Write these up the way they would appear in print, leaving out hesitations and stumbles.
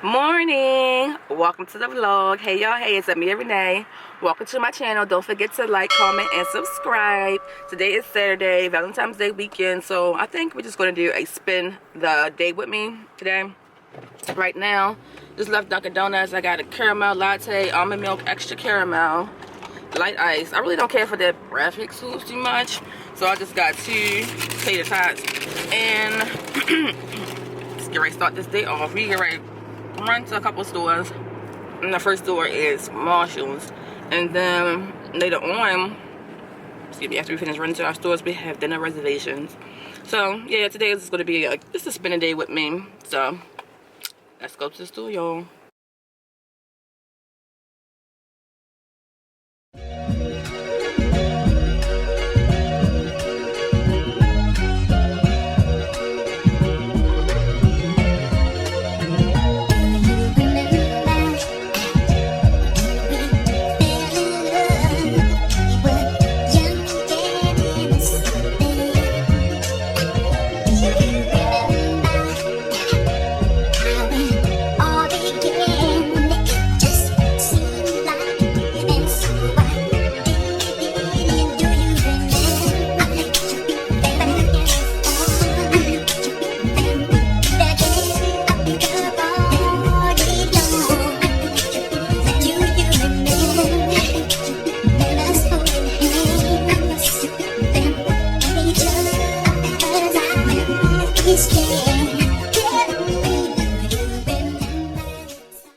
Morning, welcome to the vlog. Hey y'all, hey, it's Amia Renee. Welcome to my channel. Don't forget to like, comment, and subscribe. Today is Saturday, Valentine's Day weekend, so I think we're just going to do a spend the day with me today. Right now, just left Dunkin Donuts. I got a caramel latte, almond milk, extra caramel, light ice. I really don't care for the breakfast foods too much, so I just got 2 tater tots and let's get ready to start this day off. We get ready to run to a couple stores, and the first store is Marshall's, and then later on, excuse me, after we finish running to our stores, we have dinner reservations. So yeah, today is going to be just a spending day with me. So let's go to the store, y'all.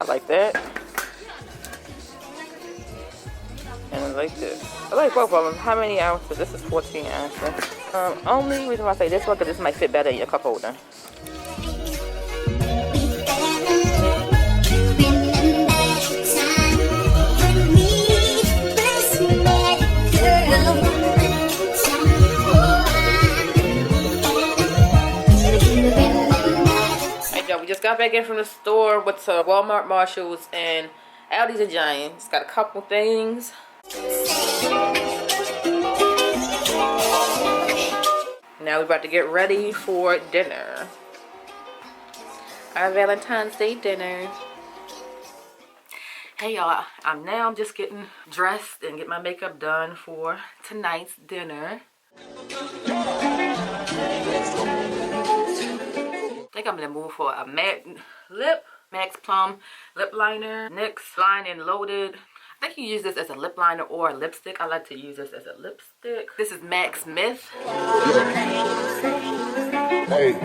I like that. And I like this. I like both of them. How many ounces? This is 14 ounces. Only reason why I say this one, because this might fit better in your cup holder. We just got back in from the store with Walmart, Marshalls, and Aldi's and Giants. Got a couple things. Now we're about to get ready for dinner. Our Valentine's Day dinner. Hey y'all, I'm just getting dressed and get my makeup done for tonight's dinner. I think I'm in the mood for a Max Plum lip liner. NYX Line and Loaded. I think you use this as a lip liner or a lipstick. I like to use this as a lipstick. This is Max Smith. Hey.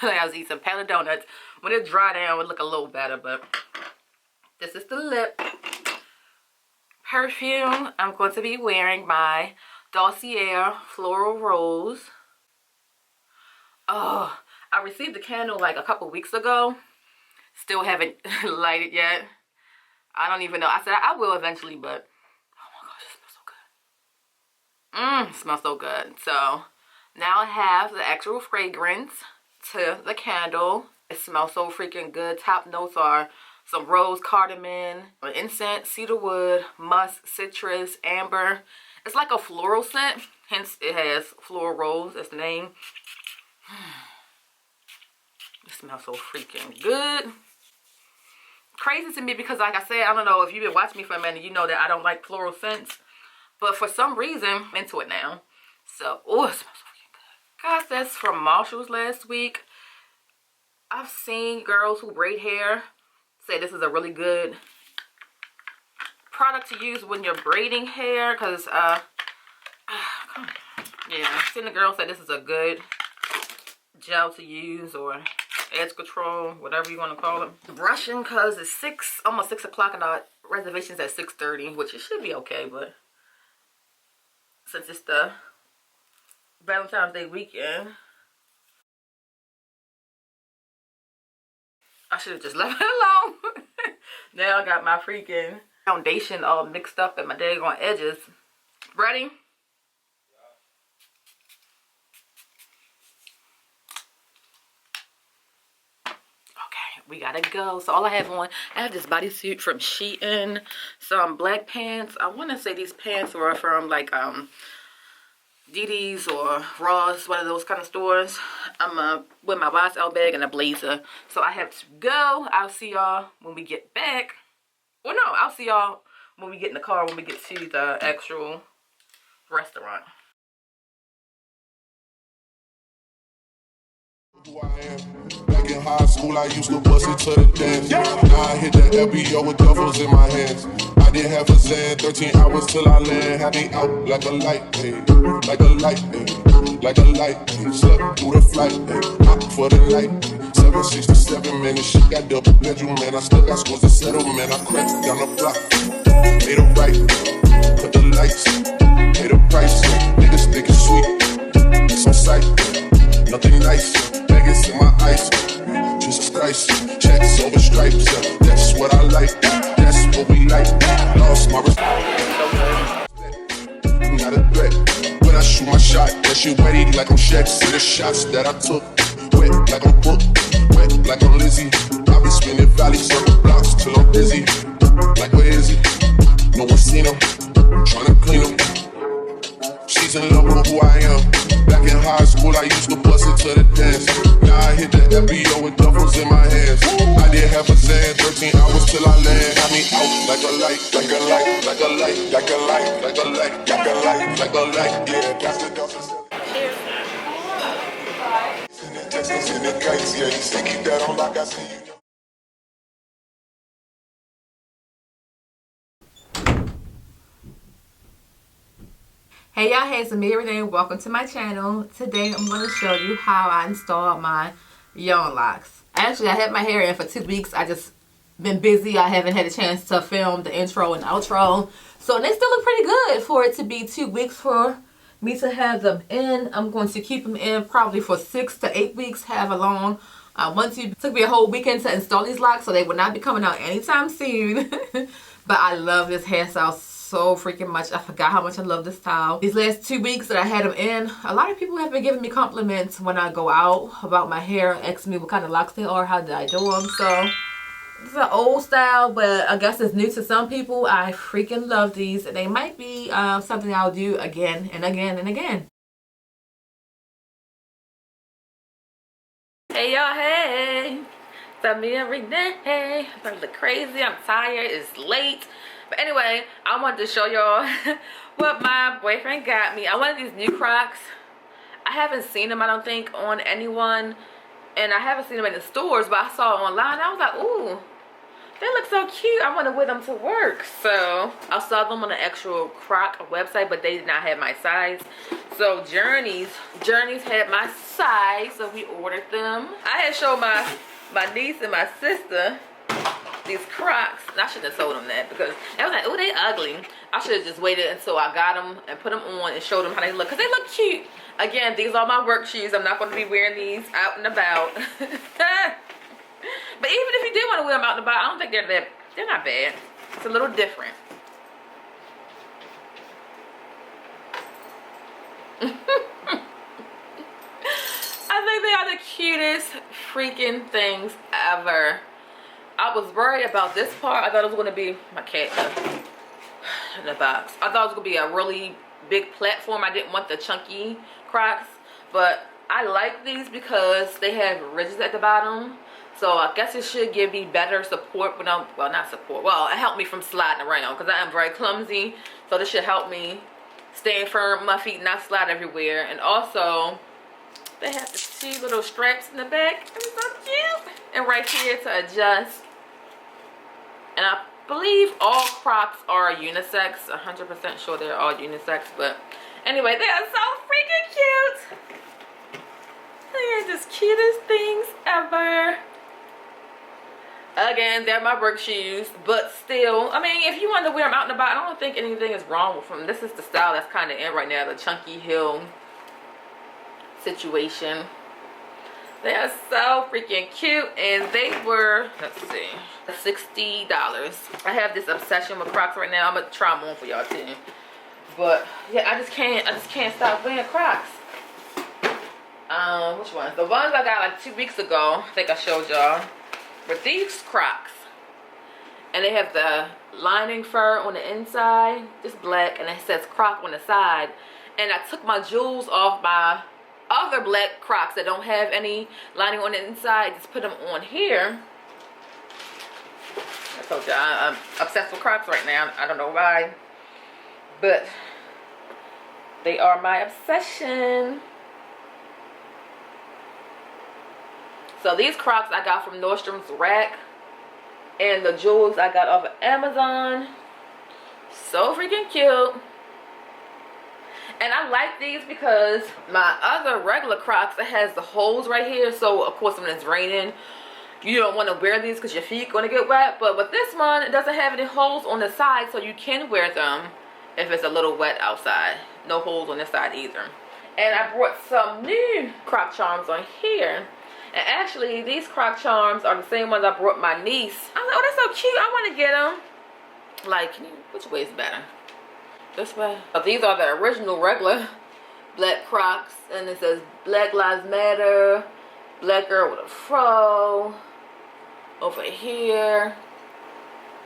I was eating some Panda Donuts. When it dry down, it would look a little better, but this is the lip. Perfume. I'm going to be wearing my Dossier Floral Rose. Oh, I received the candle like a couple weeks ago. Still haven't lighted yet. I don't even know. I said I will eventually, but oh my gosh, it smells so good. It smells so good. So now I have the actual fragrance to the candle. It smells so freaking good. Top notes are some rose, cardamom, incense, cedarwood, musk, citrus, amber. It's like a floral scent, hence it has floral rose as the name. It smells so freaking good. Crazy to me because, like I said, I don't know if you've been watching me for a minute, you know that I don't like floral scents. But for some reason, I'm into it now. So, oh, it smells so freaking good. Guys, that's from Marshall's last week. I've seen girls who braid hair say this is a really good product to use when you're braiding hair. Because, yeah, I've seen the girls say this is a good gel to use, or edge control, whatever you want to call it. Brushing, because it's almost 6 o'clock, and our reservation's at 6:30, which it should be okay, but since it's the Valentine's Day weekend, I should have just left it alone. Now I got my freaking foundation all mixed up and my daggone edges. Ready? We gotta go. So all I have on, I have this bodysuit from Shein, some black pants. I want to say these pants were from like DD's or Ross, one of those kind of stores. I'm with my YSL bag and a blazer. So I have to go. I'll see y'all when we get back. Well, no, I'll see y'all when we get in the car, when we get to the actual restaurant. Who I am. Back in high school, I used to bust it to the dance. Now I hit the LBO with duffels in my hands. I didn't have a Zan, 13 hours till I land. Had me out like a light, hey, like a light, hey, like a light. Hey. Slept through the flight, hey, out for the night. 767, man, this shit got double bedroom, man. I still got scores to settle, man. I cracked down the block, made a right, cut the lights, made a price. Niggas think it's sweet, it's on sight, nothing nice. Vegas in my ice, Jesus Christ, checks over stripes, that's what I like, that's what we like. Lost my respect, not a threat. When I shoot my shot, that shit wetty like I'm Shaq. See the shots that I took, wet like I'm Brooke, wet like I'm Lizzie. I be spinning valley circle blocks till I'm dizzy. Like where is he? No one seen him, tryna clean him. She's in love with who I am. Back in high school, I used to bust it to the dance. Now I hit the FBO with duffels in my hands. I didn't have a Zan, 13 hours till I land. Had me out like a light, like a light, like a light, like a light, like a light, like a light, like a light. Yeah, that's the duffels. Send the texts and the kites, yeah, you say keep that on like I see you. Hey y'all, hey, it's Amia Renee. Welcome to my channel. Today I'm going to show you how I installed my yarn locks. Actually, I had my hair in for 2 weeks. I just been busy. I haven't had a chance to film the intro and outro. So they still look pretty good for it to be 2 weeks for me to have them in. I'm going to keep them in probably for 6 to 8 weeks, however long. It took me a whole weekend to install these locks, so they will not be coming out anytime soon. But I love this hairstyle so freaking much. I forgot how much I love this style. These last 2 weeks that I had them in, a lot of people have been giving me compliments when I go out about my hair, asking me what kind of locks they are, how did I do them. So this is an old style, but I guess it's new to some people. I freaking love these, and they might be something I'll do again and again and again. Hey y'all, hey, it's Amia Renee. I look crazy, I'm tired, it's late. But anyway, I wanted to show y'all what my boyfriend got me. I wanted these new Crocs. I haven't seen them, I don't think, on anyone. And I haven't seen them in the stores, but I saw them online. I was like, ooh, they look so cute. I want to wear them to work. So I saw them on the actual Croc website, but they did not have my size. So Journeys had my size, so we ordered them. I had showed my niece and my sister these Crocs. And I shouldn't have told them that, because I was like, oh, they ugly. I should have just waited until I got them and put them on and showed them how they look, because they look cute. Again, these are my work shoes. I'm not going to be wearing these out and about. But even if you did want to wear them out and about, I don't think they're not bad. It's a little different. I think they are the cutest freaking things ever. I was worried about this part. I thought it was going to be my cat in the box. I thought it was going to be a really big platform. I didn't want the chunky Crocs, but I like these because they have ridges at the bottom. So I guess it should give me better support when I'm, well, not support. Well, it helped me from sliding around, because I am very clumsy. So this should help me stay firm, my feet not slide everywhere. And also, they have the 2 little straps in the back. It's so cute. And right here to adjust. And I believe all Crocs are unisex. 100% sure they're all unisex. But anyway, they are so freaking cute. They are just cutest things ever. Again, they're my work shoes, but still, I mean, if you want to wear them out and about, I don't think anything is wrong with them. This is the style that's kind of in right now, the chunky heel situation. They are so freaking cute, and they were, let's see, $60. I have this obsession with Crocs right now. I'm gonna try them on for y'all too. But yeah, I just can't stop wearing Crocs. Which ones? The ones I got like 2 weeks ago, I think I showed y'all, were these Crocs. And they have the lining fur on the inside, just black, and it says Croc on the side. And I took my jewels off my other black Crocs that don't have any lining on the inside. Just put them on here. I told you I'm obsessed with Crocs right now. I don't know why, but they are my obsession. So these Crocs I got from Nordstrom's Rack, and the jewels I got off of Amazon. So freaking cute. And I like these because my other regular Crocs, it has the holes right here. So of course when it's raining, you don't want to wear these because your feet going to get wet. But with this one, it doesn't have any holes on the side, so you can wear them if it's a little wet outside. No holes on this side either. And I brought some new Croc charms on here. And actually, these Croc charms are the same ones I brought my niece. I was like, oh, that's so cute. I want to get them. Like, which way is better? This way. Oh, these are the original regular black Crocs. And it says Black Lives Matter. Black girl with a fro. Over here.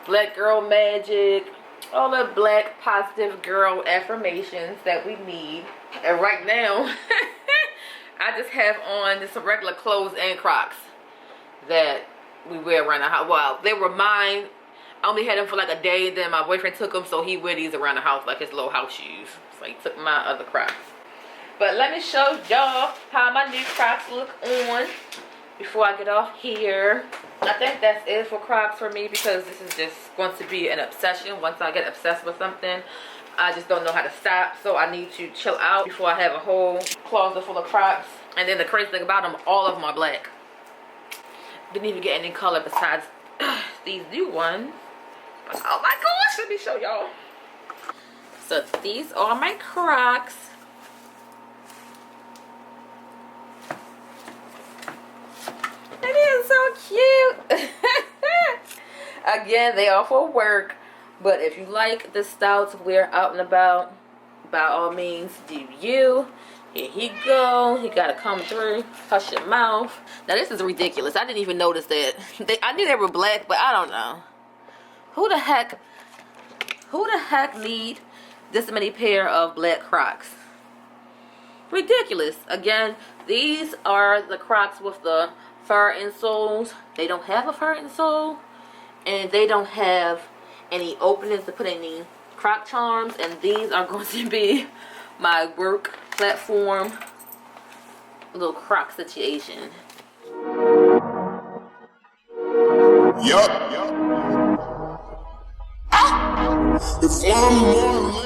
Black girl magic. All the black positive girl affirmations that we need. And right now, I just have on just some regular clothes and Crocs that we wear around the house. Well, they were mine. I only had them for like a day, and then my boyfriend took them, so he wear these around the house like his little house shoes. So he took my other Crocs. But let me show y'all how my new Crocs look on before I get off here. I think that's it for Crocs for me, because this is just going to be an obsession. Once I get obsessed with something, I just don't know how to stop. So I need to chill out before I have a whole closet full of Crocs. And then the crazy thing about them, all of them are black. Didn't even get any color besides these new ones. But oh my gosh, let me show y'all. So these are my Crocs. It is so cute. Again, they are for work. But if you like this style to wear out and about, by all means, do you. Here he go. He gotta come through. Hush your mouth. Now this is ridiculous. I didn't even notice that. I knew they were black, but I don't know. Who the heck need this many pair of black Crocs? Ridiculous. Again, these are the Crocs with the fur insoles. They don't have a fur insole, and they don't have any openings to put any Croc charms. And these are going to be my work platform little Croc situation. Yup. If one more